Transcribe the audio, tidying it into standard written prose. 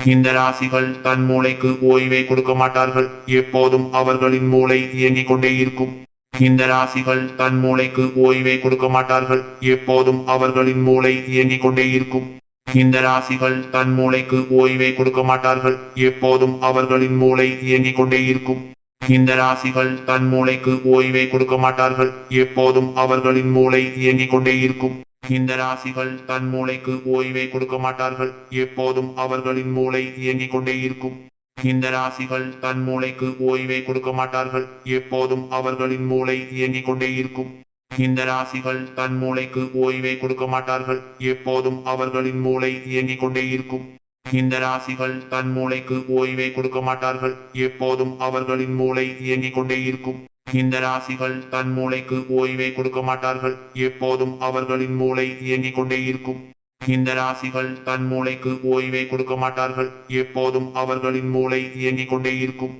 இந்த ராசிகள் தன் மூளைக்கு ஓய்வே கொடுக்க மாட்டார்கள். எப்போதும் அவர்களின் மூளை இயங்கிக் கொண்டே இருக்கும். இந்த ராசிகள் தன் மூளைக்கு ஓய்வே கொடுக்க மாட்டார்கள். எப்போதும் அவர்களின் மூளை இயங்கிக் கொண்டே இருக்கும். இந்த ராசிகள் தன் மூளைக்கு ஓய்வே கொடுக்க மாட்டார்கள். எப்போதும் அவர்களின் மூளை இயங்கிக் கொண்டே இருக்கும். இந்த ராசிகள் தன் மூளைக்கு ஓய்வே கொடுக்க மாட்டார்கள். எப்போதும் அவர்களின் மூளை இயங்கிக் கொண்டே இருக்கும். இந்த ராசிகள் தன் மூளைக்கு ஓய்வே கொடுக்க மாட்டார்கள். எப்போதும் அவர்களின் மூளை இயங்கிக் கொண்டே இருக்கும். இந்த ராசிகள் தன் மூளைக்கு ஓய்வே கொடுக்க மாட்டார்கள். எப்போதும் அவர்களின் மூளை இயங்கிக் கொண்டே இருக்கும். இந்த ராசிகள் தன் மூளைக்கு ஓய்வே கொடுக்க மாட்டார்கள். எப்போதும் அவர்களின் மூளை இயங்கிக் கொண்டே இருக்கும். இந்த ராசிகள் தன் மூளைக்கு ஓய்வே கொடுக்க மாட்டார்கள். எப்போதும் அவர்களின் மூளை இயங்கிக் கொண்டே இருக்கும். இந்த ராசிகள் தன் மூளைக்கு ஓய்வே கொடுக்க மாட்டார்கள். எப்போதும் அவர்களின் மூளை இயங்கிக் கொண்டே இருக்கும். இந்த ராசிகள் தன் மூளைக்கு ஓய்வே கொடுக்க மாட்டார்கள். எப்போதும் அவர்களின் மூளை இயங்கிக் கொண்டே இருக்கும்.